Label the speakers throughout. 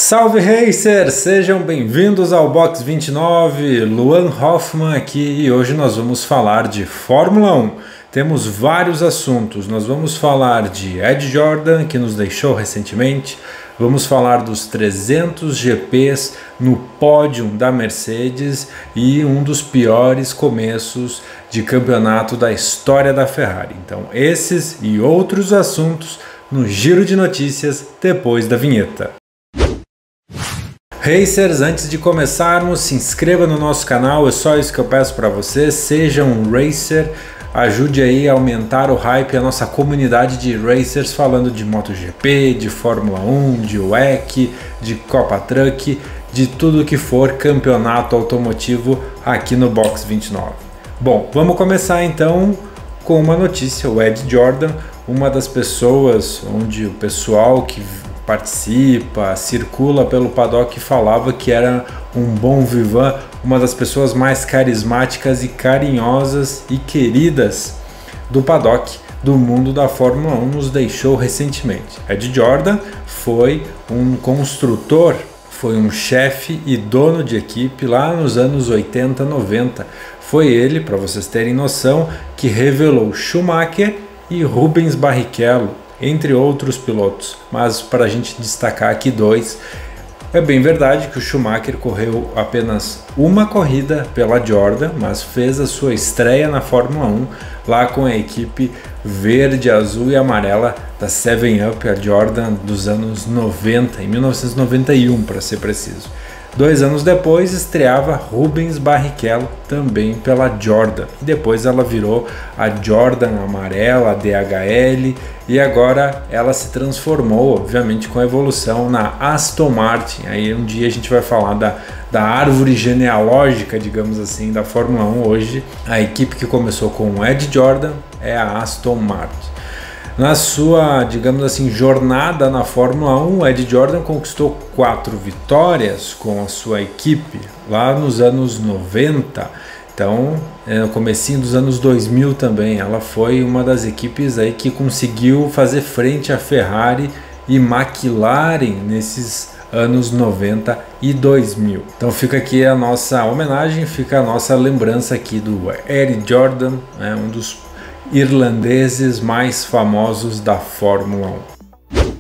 Speaker 1: Salve Racers! Sejam bem-vindos ao Box 29, Luan Hoffman aqui e hoje nós vamos falar de Fórmula 1. Temos vários assuntos, nós vamos falar de Ed Jordan, que nos deixou recentemente, vamos falar dos 300 GPs no pódio da Mercedes e um dos piores começos de campeonato da história da Ferrari. Então esses e outros assuntos no Giro de Notícias depois da vinheta. Racers, antes de começarmos, se inscreva no nosso canal, é só isso que eu peço para você, seja um racer, ajude aí a aumentar o hype, a nossa comunidade de racers falando de MotoGP, de Fórmula 1, de WEC, de Copa Truck, de tudo que for campeonato automotivo aqui no Box 29. Bom, vamos começar então com uma notícia, o Ed Jordan, uma das pessoas onde o pessoal que participa, circula pelo paddock, falava que era um bom vivant, uma das pessoas mais carismáticas e carinhosas e queridas do paddock do mundo da Fórmula 1, nos deixou recentemente. Ed Jordan foi um construtor, foi um chefe e dono de equipe lá nos anos 80, 90. Foi ele, para vocês terem noção, que revelou Schumacher e Rubens Barrichello, entre outros pilotos, mas para a gente destacar aqui dois. É bem verdade que o Schumacher correu apenas uma corrida pela Jordan, mas fez a sua estreia na Fórmula 1 lá com a equipe verde, azul e amarela da 7up, a Jordan dos anos 90, em 1991 para ser preciso. 2 anos depois estreava Rubens Barrichello também pela Jordan e depois ela virou a Jordan amarela, a DHL, e agora ela se transformou, obviamente com a evolução, na Aston Martin. Aí um dia a gente vai falar da árvore genealógica, digamos assim, da Fórmula 1. Hoje a equipe que começou com o Ed Jordan é a Aston Martin. Na sua, digamos assim, jornada na Fórmula 1, Ed Jordan conquistou 4 vitórias com a sua equipe lá nos anos 90. Então, no comecinho dos anos 2000 também, ela foi uma das equipes aí que conseguiu fazer frente à Ferrari e McLaren nesses anos 90 e 2000. Então fica aqui a nossa homenagem, fica a nossa lembrança aqui do Ed Jordan, né, um dos irlandeses mais famosos da Fórmula 1.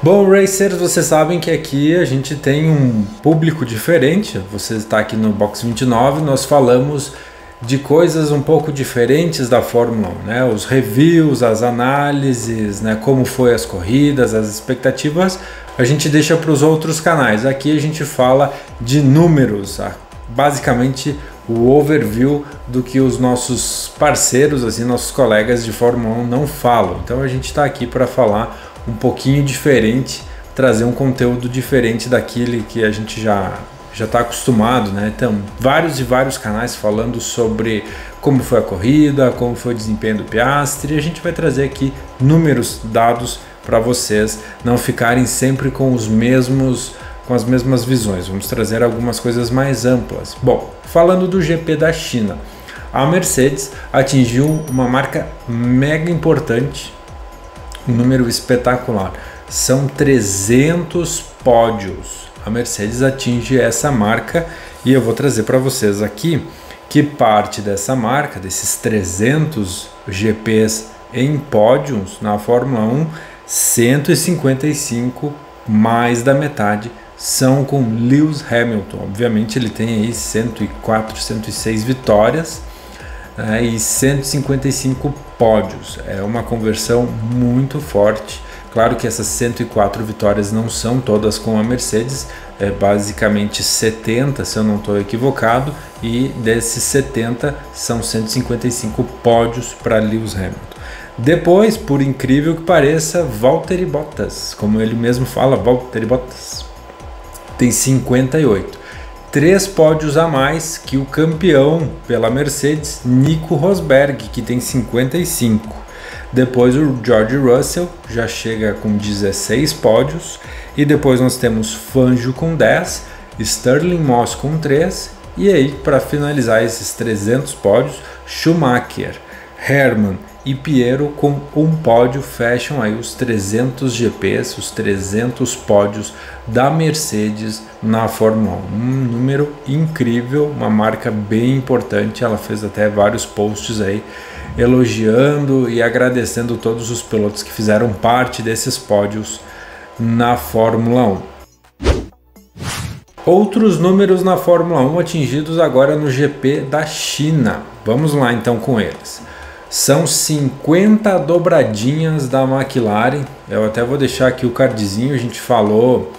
Speaker 1: Bom, racers, vocês sabem que aqui a gente tem um público diferente. Você está aqui no Box 29, nós falamos de coisas um pouco diferentes da Fórmula 1, né? Os reviews, as análises, né? Como foi as corridas, as expectativas, a gente deixa para os outros canais. Aqui a gente fala de números, basicamente o overview do que os nossos parceiros, assim, nossos colegas de Fórmula 1 não falam. Então a gente está aqui para falar um pouquinho diferente, trazer um conteúdo diferente daquele que a gente já está acostumado, né? Então, vários canais falando sobre como foi a corrida, como foi o desempenho do Piastri, e a gente vai trazer aqui números, dados para vocês não ficarem sempre com as mesmas visões. Vamos trazer algumas coisas mais amplas. Bom, falando do GP da China, a Mercedes atingiu uma marca mega importante, um número espetacular. São 300 pódios. A Mercedes atinge essa marca e eu vou trazer para vocês aqui que parte dessa marca, desses 300 GPs em pódios na Fórmula 1, 155, mais da metade, são com Lewis Hamilton. Obviamente ele tem aí 104, 106 vitórias, né, e 155 pódios. É uma conversão muito forte. Claro que essas 104 vitórias não são todas com a Mercedes, é basicamente 70, se eu não estou equivocado, e desses 70 são 155 pódios para Lewis Hamilton. Depois, por incrível que pareça, Valtteri Bottas, como ele mesmo fala, Valtteri Bottas, tem 58. 3 pódios a mais que o campeão pela Mercedes, Nico Rosberg, que tem 55. Depois o George Russell já chega com 16 pódios. E depois nós temos Fangio com 10, Stirling Moss com 3. E aí, para finalizar esses 300 pódios, Schumacher, Hermann e Piero com um pódio fecham aí os 300 GPs, os 300 pódios da Mercedes na Fórmula 1. Um número incrível, uma marca bem importante. Ela fez até vários posts aí elogiando e agradecendo todos os pilotos que fizeram parte desses pódios na Fórmula 1. Outros números na Fórmula 1 atingidos agora no GP da China. Vamos lá então com eles. São 50 dobradinhas da McLaren. Eu até vou deixar aqui o cardzinho. A gente falou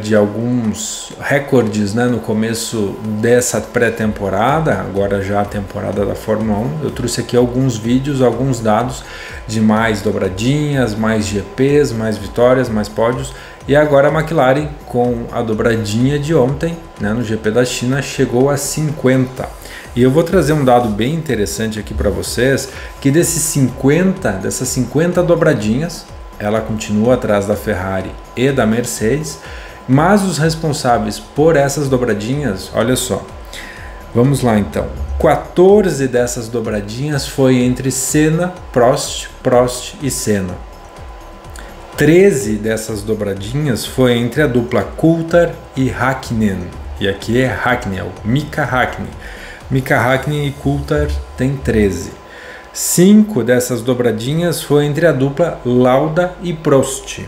Speaker 1: de alguns recordes, né, no começo dessa pré-temporada, agora já a temporada da Fórmula 1. Eu trouxe aqui alguns vídeos, alguns dados de mais dobradinhas, mais GPs, mais vitórias, mais pódios. E agora a McLaren, com a dobradinha de ontem, né, no GP da China, chegou a 50. E eu vou trazer um dado bem interessante aqui para vocês, que dessas 50 dobradinhas, ela continua atrás da Ferrari e da Mercedes, mas os responsáveis por essas dobradinhas, olha só, vamos lá então, 14 dessas dobradinhas foi entre Senna, Prost e Senna. 13 dessas dobradinhas foi entre a dupla Coulthard e Hakkinen, e aqui é Hakkinen, Mika Hakkinen. Mika Hakkinen e Coulthard tem 13. 5 dessas dobradinhas foi entre a dupla Lauda e Prost.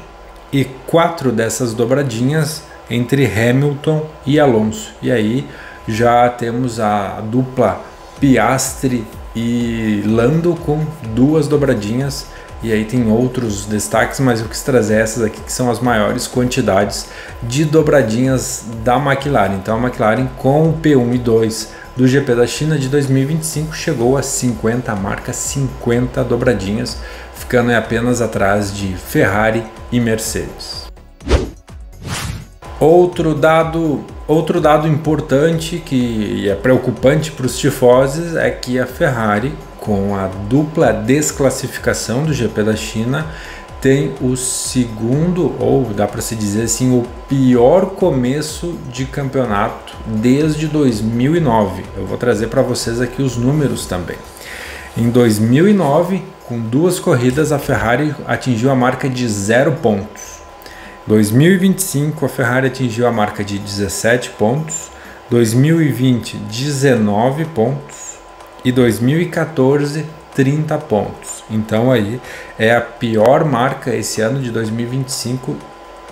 Speaker 1: E 4 dessas dobradinhas entre Hamilton e Alonso. E aí já temos a dupla Piastri e Lando com 2 dobradinhas. E aí tem outros destaques, mas eu quis trazer essas aqui que são as maiores quantidades de dobradinhas da McLaren. Então a McLaren com o P1 e 2 do GP da China de 2025 chegou a 50, a marca 50 dobradinhas, ficando apenas atrás de Ferrari e Mercedes. Outro dado importante que é preocupante para os tifosi é que a Ferrari, com a dupla desclassificação do GP da China, tem o segundo, ou dá para se dizer assim, o pior começo de campeonato desde 2009. Eu vou trazer para vocês aqui os números também. Em 2009, com 2 corridas, a Ferrari atingiu a marca de 0 pontos. 2025, a Ferrari atingiu a marca de 17 pontos. 2020, 19 pontos. E 2014, 30 pontos. Então aí é a pior marca esse ano de 2025,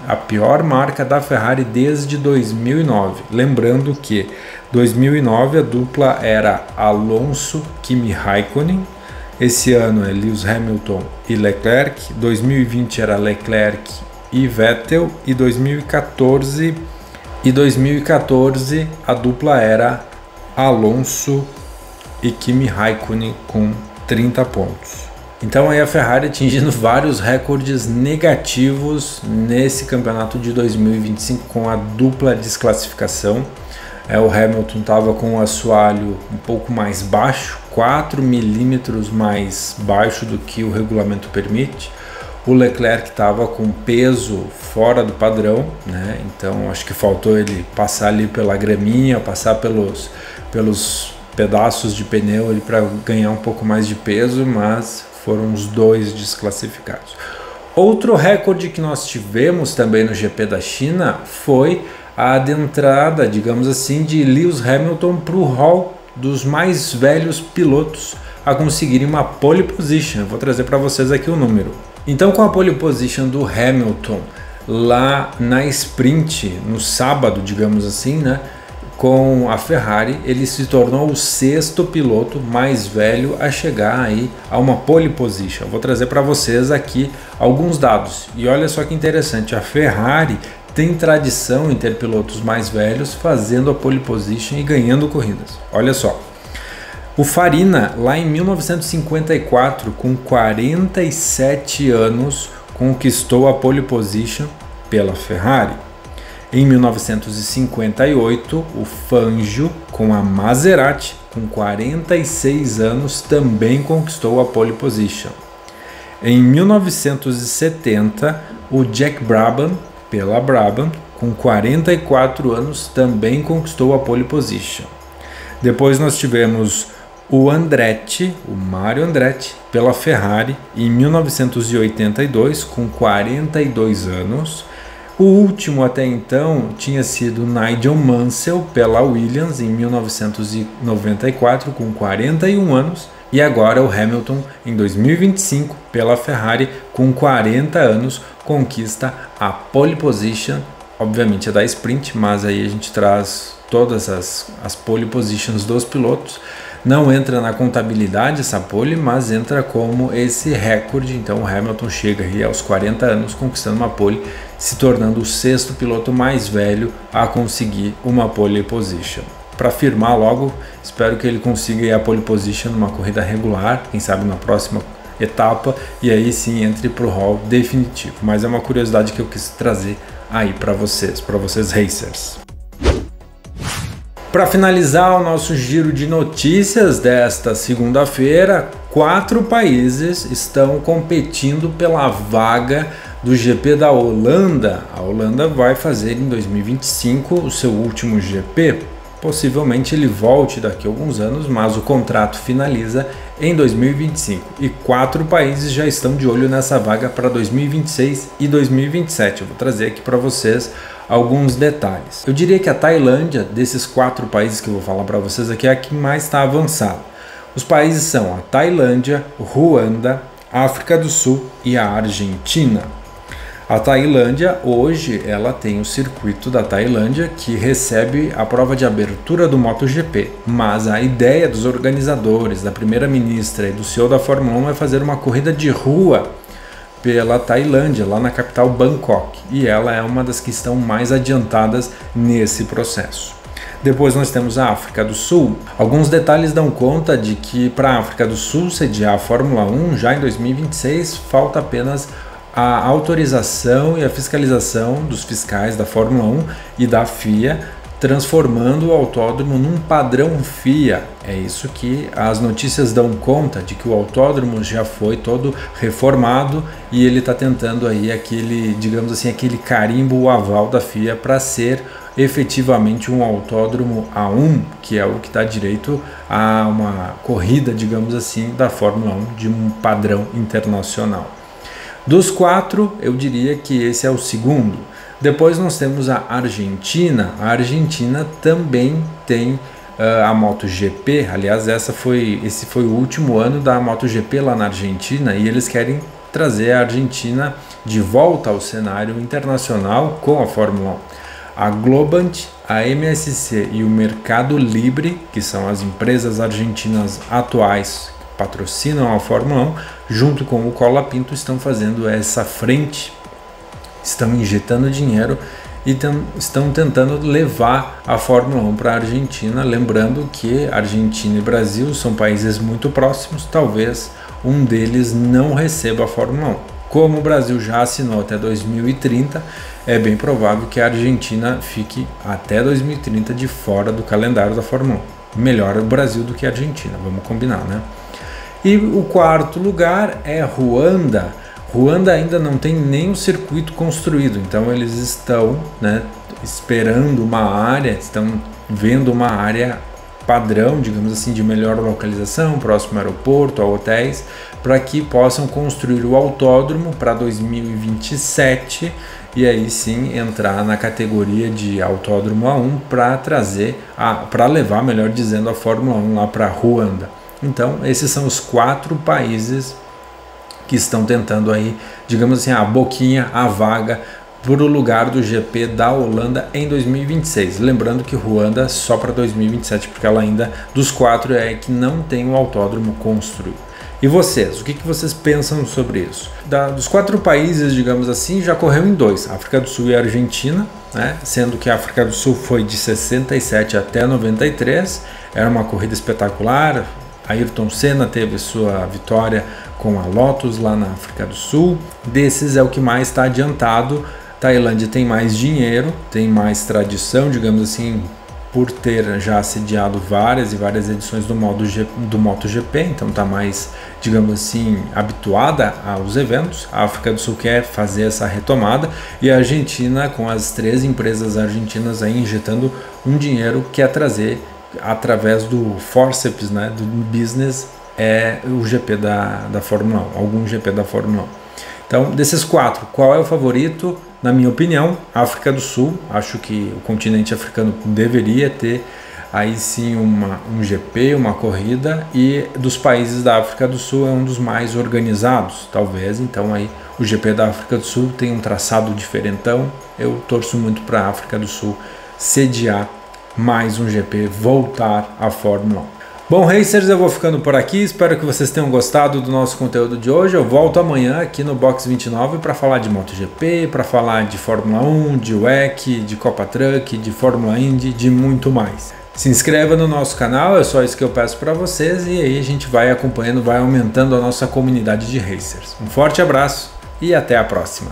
Speaker 1: a pior marca da Ferrari desde 2009. Lembrando que 2009 a dupla era Alonso, Kimi Raikkonen. Esse ano é Lewis Hamilton e Leclerc. 2020 era Leclerc e Vettel. E 2014 a dupla era Alonso e Kimi Raikkonen com 30 pontos. Então aí a Ferrari atingindo vários recordes negativos nesse campeonato de 2025 com a dupla desclassificação. O Hamilton estava com o assoalho um pouco mais baixo, 4 milímetros mais baixo do que o regulamento permite. O Leclerc estava com peso fora do padrão, né? Então acho que faltou ele passar ali pela graminha, passar pelos pedaços de pneu para ganhar um pouco mais de peso, mas foram os 2 desclassificados. Outro recorde que nós tivemos também no GP da China foi a adentrada, digamos assim, de Lewis Hamilton para o hall dos mais velhos pilotos a conseguirem uma pole position. Eu vou trazer para vocês aqui o número. Então, com a pole position do Hamilton lá na sprint, no sábado, digamos assim, né? Com a Ferrari, ele se tornou o 6º piloto mais velho a chegar aí a uma pole position. Eu vou trazer para vocês aqui alguns dados. E olha só que interessante, a Ferrari tem tradição em ter pilotos mais velhos fazendo a pole position e ganhando corridas. Olha só, o Farina, lá em 1954, com 47 anos, conquistou a pole position pela Ferrari. Em 1958, o Fangio, com a Maserati, com 46 anos, também conquistou a pole position. Em 1970, o Jack Brabham, pela Brabham, com 44 anos, também conquistou a pole position. Depois nós tivemos o Andretti, o Mario Andretti, pela Ferrari em 1982 com 42 anos. O último até então tinha sido Nigel Mansell pela Williams em 1994 com 41 anos. E agora o Hamilton em 2025 pela Ferrari com 40 anos conquista a pole position. Obviamente é da sprint, mas aí a gente traz todas as pole positions dos pilotos. Não entra na contabilidade essa pole, mas entra como esse recorde. Então o Hamilton chega aí aos 40 anos conquistando uma pole, se tornando o sexto piloto mais velho a conseguir uma pole position. Para firmar logo, espero que ele consiga ir a pole position numa corrida regular, quem sabe na próxima etapa, e aí sim entre para o hall definitivo. Mas é uma curiosidade que eu quis trazer aí para vocês racers. Para finalizar o nosso giro de notícias desta segunda-feira, 4 países estão competindo pela vaga do GP da Holanda. A Holanda vai fazer em 2025 o seu último GP. Possivelmente ele volte daqui a alguns anos, mas o contrato finaliza em 2025 e 4 países já estão de olho nessa vaga para 2026 e 2027. Eu vou trazer aqui para vocês alguns detalhes. Eu diria que a Tailândia, desses 4 países que eu vou falar para vocês aqui, é a que mais está avançada. Os países são a Tailândia, Ruanda, África do Sul e a Argentina. A Tailândia hoje ela tem o circuito da Tailândia que recebe a prova de abertura do MotoGP, mas a ideia dos organizadores, da primeira-ministra e do CEO da Fórmula 1 é fazer uma corrida de rua pela Tailândia, lá na capital Bangkok, e ela é uma das que estão mais adiantadas nesse processo. Depois nós temos a África do Sul. Alguns detalhes dão conta de que para a África do Sul sediar a Fórmula 1 já em 2026 falta apenas a autorização e a fiscalização dos fiscais da Fórmula 1 e da FIA, transformando o autódromo num padrão FIA. É isso que as notícias dão conta, de que o autódromo já foi todo reformado e ele está tentando aí aquele, digamos assim, aquele carimbo, o aval da FIA para ser efetivamente um autódromo A1, que é o que dá direito a uma corrida, digamos assim, da Fórmula 1 de um padrão internacional. Dos 4, eu diria que esse é o segundo. Depois nós temos a Argentina. A Argentina também tem a MotoGP. Aliás, esse foi o último ano da MotoGP lá na Argentina e eles querem trazer a Argentina de volta ao cenário internacional com a Fórmula 1. A Globant, a MSC e o Mercado Libre, que são as empresas argentinas atuais patrocinam a Fórmula 1, junto com o Colapinto, estão fazendo essa frente, estão injetando dinheiro e estão tentando levar a Fórmula 1 para a Argentina. Lembrando que Argentina e Brasil são países muito próximos, talvez um deles não receba a Fórmula 1. Como o Brasil já assinou até 2030, é bem provável que a Argentina fique até 2030 de fora do calendário da Fórmula 1. Melhor o Brasil do que a Argentina, vamos combinar, né? E o 4º lugar é Ruanda. Ruanda ainda não tem nem o circuito construído, então eles estão, né, esperando uma área, estão vendo uma área padrão, digamos assim, de melhor localização, próximo ao aeroporto, a hotéis, para que possam construir o autódromo para 2027 e aí sim entrar na categoria de autódromo A1 para levar, melhor dizendo, a Fórmula 1 lá para Ruanda. Então, esses são os 4 países que estão tentando aí, digamos assim, a boquinha, a vaga para o lugar do GP da Holanda em 2026. Lembrando que Ruanda só para 2027, porque ela ainda, dos 4, é que não tem um autódromo construído. E vocês, o que vocês pensam sobre isso? Dos 4 países, digamos assim, já correu em 2, África do Sul e Argentina, né? Sendo que a África do Sul foi de 67 até 93, era uma corrida espetacular. Ayrton Senna teve sua vitória com a Lotus lá na África do Sul. Desses é o que mais está adiantado. Tailândia tem mais dinheiro, tem mais tradição, digamos assim, por ter já sediado várias e várias edições do MotoGP, então está mais, digamos assim, habituada aos eventos. A África do Sul quer fazer essa retomada e a Argentina, com as 3 empresas argentinas aí injetando um dinheiro, quer trazer através do forceps, né, do business, é o GP da Fórmula 1, algum GP da Fórmula 1. Então, desses 4, qual é o favorito? Na minha opinião, África do Sul. Acho que o continente africano deveria ter aí sim um GP, uma corrida, e dos países da África do Sul é um dos mais organizados, talvez. Então aí o GP da África do Sul tem um traçado diferentão. Eu torço muito para a África do Sul sediar mais um GP, voltar à Fórmula 1. Bom, Racers, eu vou ficando por aqui, espero que vocês tenham gostado do nosso conteúdo de hoje. Eu volto amanhã aqui no Box 29 para falar de MotoGP, para falar de Fórmula 1, de WEC, de Copa Truck, de Fórmula Indy, de muito mais. Se inscreva no nosso canal, é só isso que eu peço para vocês, e aí a gente vai acompanhando, vai aumentando a nossa comunidade de Racers. Um forte abraço e até a próxima!